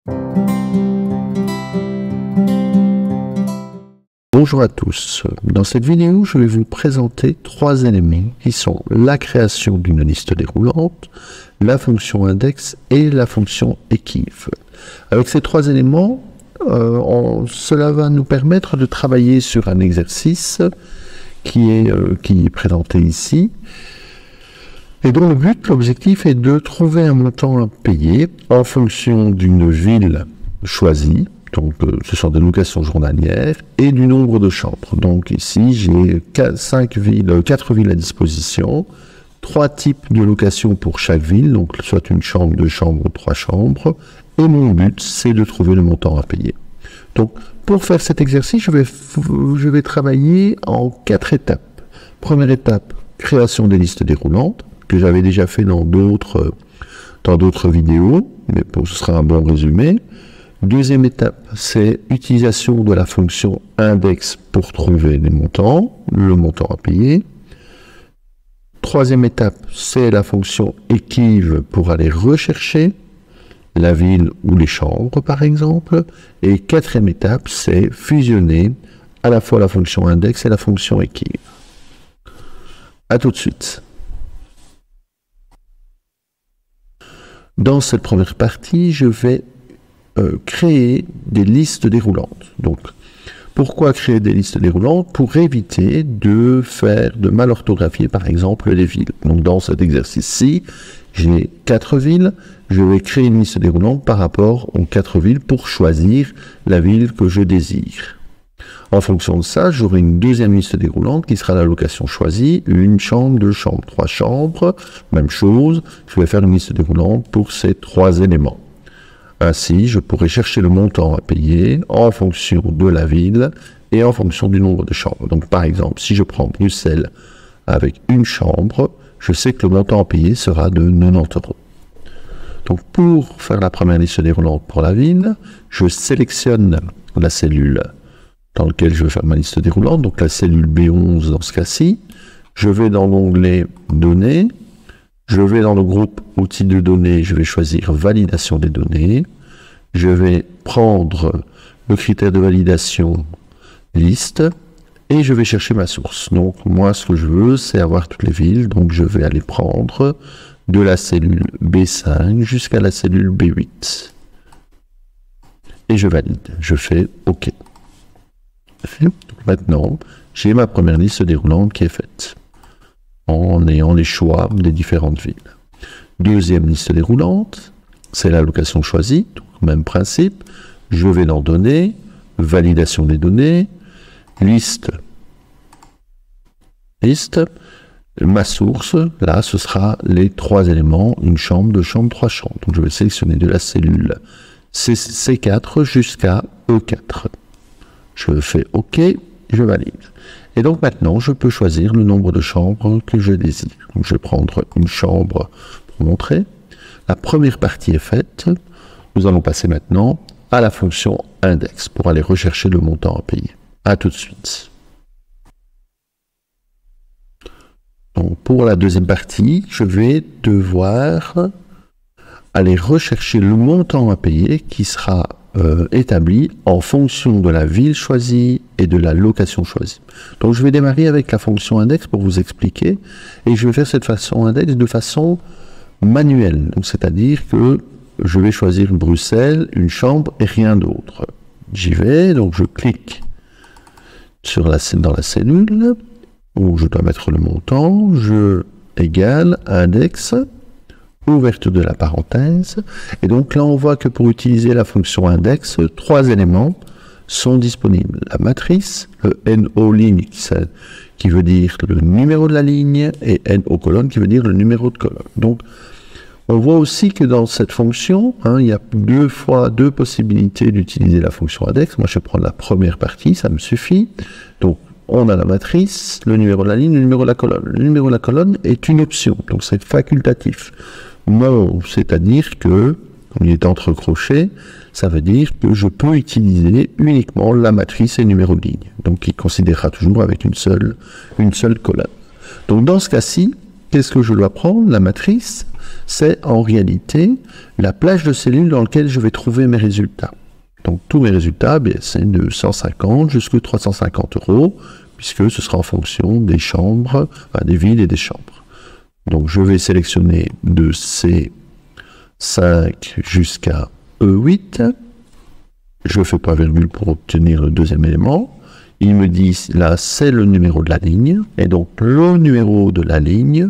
Bonjour à tous. Dans cette vidéo, je vais vous présenter trois éléments qui sont la création d'une liste déroulante, la fonction index et la fonction équive. Avec ces trois éléments, cela va nous permettre de travailler sur un exercice qui est présenté ici et dont l'objectif est de trouver un montant à payer en fonction d'une ville choisie. Donc, ce sont des locations journalières et du nombre de chambres. Donc, ici, j'ai 4 villes à disposition, 3 types de locations pour chaque ville, donc soit une chambre, 2 chambres ou 3 chambres. Et mon but, c'est de trouver le montant à payer. Donc, pour faire cet exercice, je vais travailler en 4 étapes. Première étape, création des listes déroulantes, que j'avais déjà fait dans d'autres vidéos, mais ce sera un bon résumé. Deuxième étape, c'est utilisation de la fonction index pour trouver les montants, le montant à payer. Troisième étape, c'est la fonction équive pour aller rechercher la ville ou les chambres, par exemple. Et quatrième étape, c'est fusionner à la fois la fonction index et la fonction équive. À tout de suite. Dans cette première partie, je vais créer des listes déroulantes. Donc, pourquoi créer des listes déroulantes? Pour éviter de mal orthographier, par exemple, les villes. Donc, dans cet exercice-ci, j'ai 4 villes. Je vais créer une liste déroulante par rapport aux 4 villes pour choisir la ville que je désire. En fonction de ça, j'aurai une deuxième liste déroulante qui sera la location choisie, 1 chambre, 2 chambres, 3 chambres, même chose, je vais faire une liste déroulante pour ces 3 éléments. Ainsi, je pourrai chercher le montant à payer en fonction de la ville et en fonction du nombre de chambres. Donc par exemple, si je prends Bruxelles avec 1 chambre, je sais que le montant à payer sera de 90 €. Donc pour faire la première liste déroulante pour la ville, je sélectionne la cellule dans laquelle je vais faire ma liste déroulante, donc la cellule B11 dans ce cas-ci. Je vais dans l'onglet Données, je vais dans le groupe Outils de données, je vais choisir Validation des données. Je vais prendre le critère de validation Liste et je vais chercher ma source. Donc moi, ce que je veux, c'est avoir toutes les villes, donc je vais aller prendre de la cellule B5 jusqu'à la cellule B8. Et je valide, je fais OK. Donc maintenant, j'ai ma première liste déroulante qui est faite, en ayant les choix des différentes villes. Deuxième liste déroulante, c'est la location choisie, donc même principe. Je vais dans Données, Validation des données, Liste, ma source, là ce sera les 3 éléments, 1 chambre, 2 chambres, 3 chambres. Donc je vais sélectionner de la cellule C4 jusqu'à E4. Je fais OK, je valide. Et donc maintenant, je peux choisir le nombre de chambres que je désire. Donc je vais prendre une chambre pour montrer. La première partie est faite. Nous allons passer maintenant à la fonction index pour aller rechercher le montant à payer. À tout de suite. Donc pour la deuxième partie, je vais devoir aller rechercher le montant à payer qui sera établi en fonction de la ville choisie et de la location choisie. Donc je vais démarrer avec la fonction index pour vous expliquer, et je vais faire cette fonction index de façon manuelle. Donc c'est-à-dire que je vais choisir Bruxelles, 1 chambre et rien d'autre. J'y vais, donc je clique dans la cellule où je dois mettre le montant, je égale index, ouverte de la parenthèse, et donc là on voit que pour utiliser la fonction index, 3 éléments sont disponibles. La matrice, le NO ligne qui veut dire le numéro de la ligne, et NO colonne qui veut dire le numéro de colonne. Donc on voit aussi que dans cette fonction, il y a 2 possibilités d'utiliser la fonction index. Moi je vais prendre la première partie, ça me suffit. Donc on a la matrice, le numéro de la ligne, le numéro de la colonne. Le numéro de la colonne est une option, donc c'est facultatif. Non, c'est-à-dire que, comme il est entre crochets, ça veut dire que je peux utiliser uniquement la matrice et le numéro de ligne. Donc il considérera toujours avec une seule colonne. Donc dans ce cas-ci, qu'est-ce que je dois prendre? La matrice. c'est en réalité la plage de cellules dans laquelle je vais trouver mes résultats. Donc tous mes résultats, c'est de 150 jusqu'à 350 €, puisque ce sera en fonction des chambres, enfin, des villes et des chambres. Donc je vais sélectionner de C5 jusqu'à E8. Je fais pas virgule pour obtenir le deuxième élément. Il me dit, là, c'est le numéro de la ligne. Et donc, le numéro de la ligne,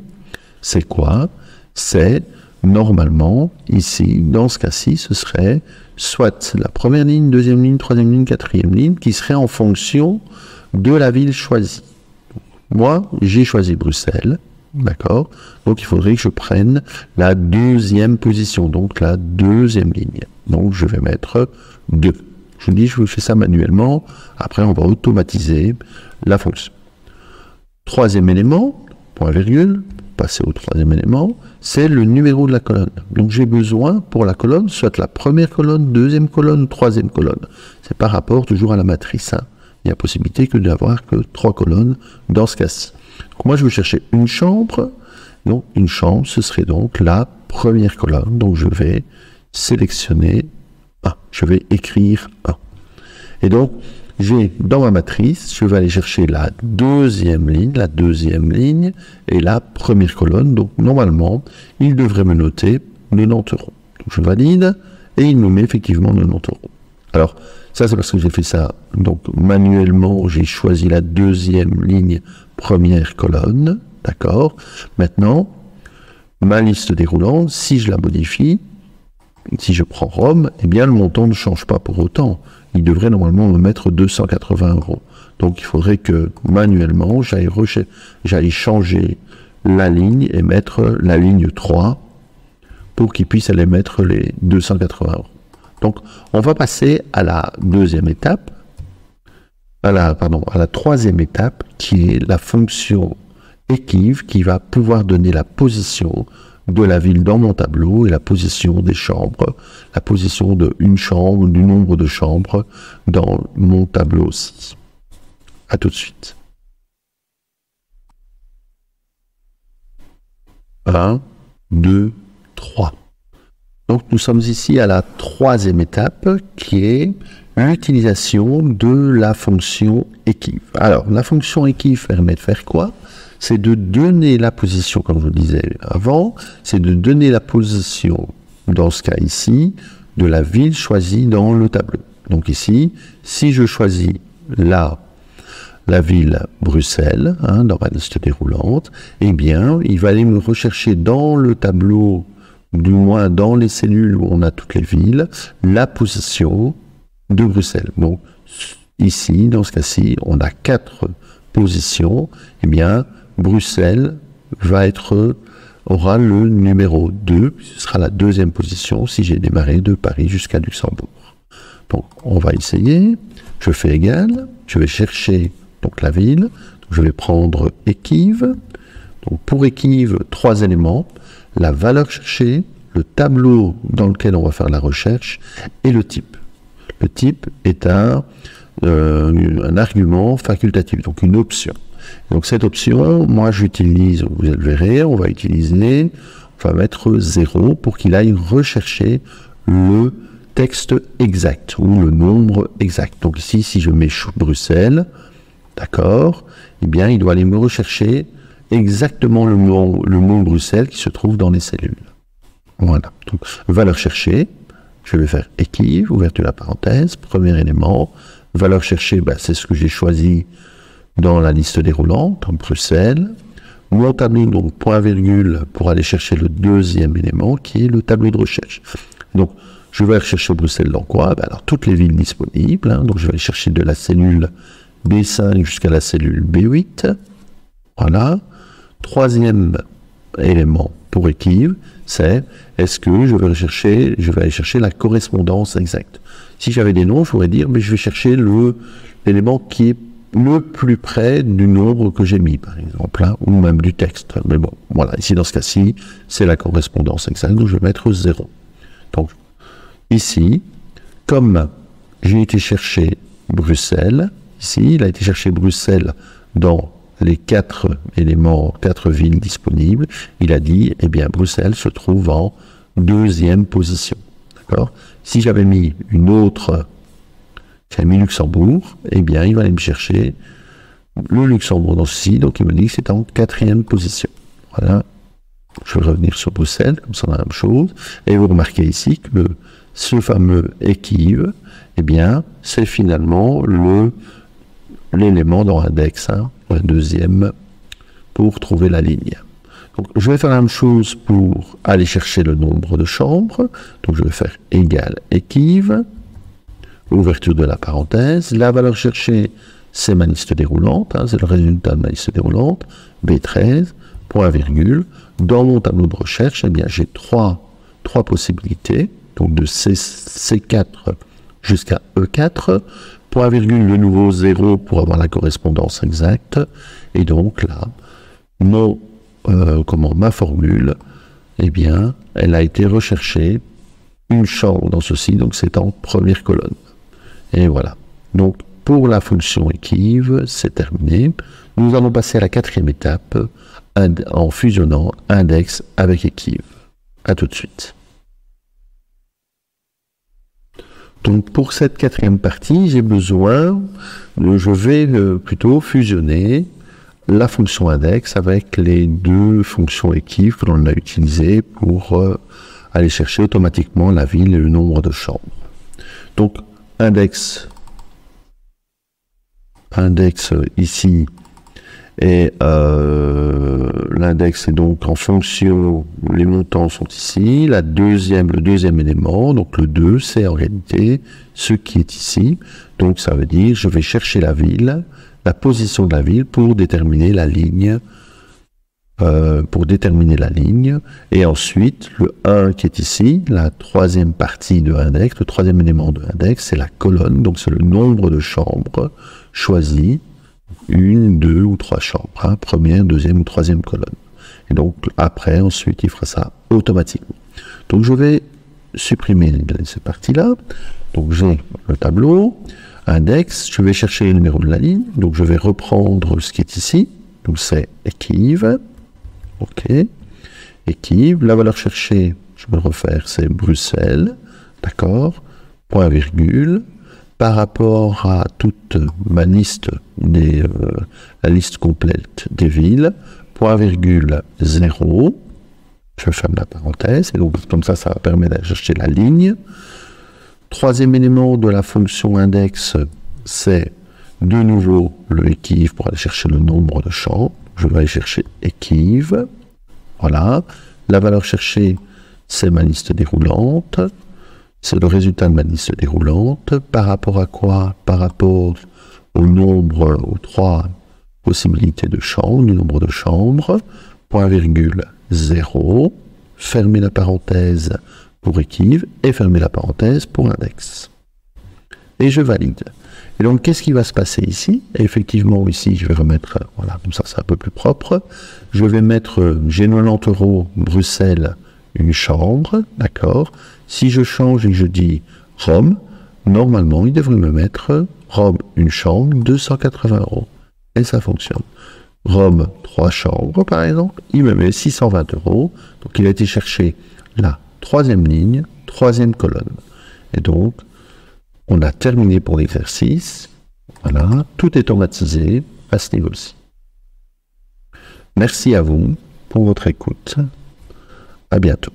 c'est quoi? C'est, normalement, ici, dans ce cas-ci, ce serait soit la première ligne, deuxième ligne, troisième ligne, quatrième ligne, qui serait en fonction de la ville choisie. Moi, j'ai choisi Bruxelles. D'accord? Donc, il faudrait que je prenne la deuxième position, donc la deuxième ligne. Donc, je vais mettre 2. Je vous dis, je fais ça manuellement. Après, on va automatiser la fonction. Troisième élément, point virgule, passer au troisième élément, c'est le numéro de la colonne. Donc, j'ai besoin pour la colonne, soit la première colonne, deuxième colonne, troisième colonne. C'est par rapport toujours à la matrice. Hein. Il y a possibilité que d'avoir que 3 colonnes dans ce cas-ci. Donc moi, je vais chercher une chambre. Donc, une chambre, ce serait donc la première colonne. Donc, je vais sélectionner 1. Je vais écrire 1. Et donc, j'ai dans ma matrice, je vais aller chercher la deuxième ligne et la première colonne. Donc, normalement, il devrait me noter 90 €. Donc, je valide et il me met effectivement 90 €. Alors, ça, c'est parce que j'ai fait ça. Donc, manuellement, j'ai choisi la deuxième ligne, première colonne. D'accord? Maintenant, ma liste déroulante, si je la modifie, si je prends Rome, eh bien, le montant ne change pas pour autant. Il devrait normalement me mettre 280 €. Donc, il faudrait que, manuellement, j'aille changer la ligne et mettre la ligne 3 pour qu'il puisse aller mettre les 280 €. Donc, on va passer à la deuxième étape, à la troisième étape, qui est la fonction équive, qui va pouvoir donner la position de la ville dans mon tableau et la position des chambres, la position d'une chambre, du nombre de chambres dans mon tableau aussi. À tout de suite. 1, 2, 3. Donc nous sommes ici à la troisième étape qui est l'utilisation de la fonction équive. Alors la fonction équive permet de faire quoi? C'est de donner la position, comme je le disais avant, c'est de donner la position, dans ce cas ici, de la ville choisie dans le tableau. Donc ici, si je choisis la ville Bruxelles, dans ma liste déroulante, eh bien, il va aller me rechercher dans le tableau, du moins dans les cellules où on a toutes les villes, la position de Bruxelles. Donc, ici, dans ce cas-ci, on a 4 positions. Eh bien, Bruxelles aura le numéro 2, ce sera la deuxième position si j'ai démarré de Paris jusqu'à Luxembourg. Donc, on va essayer. Je fais égal. Je vais chercher donc la ville. Donc, je vais prendre équive. Donc, pour équive, 3 éléments. La valeur cherchée, le tableau dans lequel on va faire la recherche et le type. Le type est un argument facultatif, donc une option. Donc cette option, moi j'utilise, vous le verrez, on va mettre 0 pour qu'il aille rechercher le texte exact ou le nombre exact. Donc ici, si je mets Bruxelles, d'accord, eh bien il doit aller me rechercher exactement le mot Bruxelles qui se trouve dans les cellules. Voilà. Donc, valeur cherchée, je vais faire équive, ouverture de la parenthèse, premier élément. Valeur cherchée, c'est ce que j'ai choisi dans la liste déroulante, en Bruxelles. Mon tableau, donc point virgule, pour aller chercher le deuxième élément, qui est le tableau de recherche. Donc, je vais aller chercher Bruxelles dans quoi? Alors, toutes les villes disponibles. Donc, je vais aller chercher de la cellule B5 jusqu'à la cellule B8. Voilà. Troisième élément pour équive, c'est est-ce que je vais aller chercher la correspondance exacte. Si j'avais des noms, je pourrais dire, mais je vais chercher l'élément qui est le plus près du nombre que j'ai mis, par exemple, ou même du texte. Mais bon, voilà, ici, dans ce cas-ci, c'est la correspondance exacte, donc je vais mettre 0. Donc, ici, comme j'ai été chercher Bruxelles, ici, il a été chercher Bruxelles dans les 4 éléments, 4 villes disponibles, il a dit, eh bien, Bruxelles se trouve en 2e position. D'accord? Si j'avais mis une autre, j'avais mis Luxembourg, eh bien, il va aller me chercher le Luxembourg dans ceci, donc il me dit que c'est en 4e position. Voilà. Je vais revenir sur Bruxelles, comme ça on a la même chose. Et vous remarquez ici que ce fameux équive, eh bien, c'est finalement l'élément dans l'index, hein, la 2e, pour trouver la ligne. Donc, je vais faire la même chose pour aller chercher le nombre de chambres. Donc, je vais faire égal équive, ouverture de la parenthèse. La valeur cherchée, c'est ma liste déroulante, hein, c'est le résultat de ma liste déroulante, B13, point virgule. Dans mon tableau de recherche, eh bien, j'ai trois possibilités, donc de C4 jusqu'à E4, point virgule de nouveau 0 pour avoir la correspondance exacte, et donc là, ma formule, eh bien, elle a été recherchée, une chambre dans ceci, donc c'est en première colonne. Et voilà. Donc, pour la fonction équive, c'est terminé. Nous allons passer à la 4e étape, en fusionnant index avec équive. À tout de suite. Donc pour cette 4e partie, je vais plutôt fusionner la fonction index avec les 2 fonctions équive que l'on a utilisées pour aller chercher automatiquement la ville et le nombre de chambres. Donc index ici, et l'index est donc en fonction, les montants sont ici, le deuxième élément, donc le 2, c'est en réalité ce qui est ici. Donc ça veut dire, je vais chercher la ville, la position de la ville pour déterminer la ligne, et ensuite le 1 qui est ici, la 3e partie de index, le 3e élément de index, c'est la colonne, donc c'est le nombre de chambres choisies, 1, 2 ou 3 chambres, hein, première, 2e ou 3e colonne. Et donc après, ensuite, il fera ça automatiquement. Donc je vais supprimer cette partie-là. Donc j'ai le tableau, index, je vais chercher le numéro de la ligne, donc je vais reprendre ce qui est ici, donc c'est équive, ok, équive, la valeur cherchée, je vais le refaire, c'est Bruxelles, d'accord, point virgule, par rapport à toute ma liste, la liste complète des villes, point virgule 0, je ferme la parenthèse, et donc comme ça, ça va permettre de chercher la ligne. 3e élément de la fonction index, c'est de nouveau le équive pour aller chercher le nombre de champs. Je vais aller chercher équive, voilà. La valeur cherchée, c'est ma liste déroulante. C'est le résultat de ma liste déroulante. Par rapport à quoi? Par rapport au nombre, aux 3 possibilités de chambres, du nombre de chambres, point virgule 0, fermer la parenthèse pour équive et fermer la parenthèse pour index. Et je valide. Et donc, qu'est-ce qui va se passer ici? Et effectivement, ici, je vais remettre, voilà, comme ça, c'est un peu plus propre. Je vais mettre G90 € Bruxelles, une chambre, d'accord? Si je change et que je dis Rome, normalement, il devrait me mettre Rome, une chambre, 280 €. Et ça fonctionne. Rome, 3 chambres, par exemple, il me met 620 €. Donc, il a été chercher la 3e ligne, 3e colonne. Et donc, on a terminé pour l'exercice. Voilà, tout est automatisé à ce niveau-ci. Merci à vous pour votre écoute. À bientôt.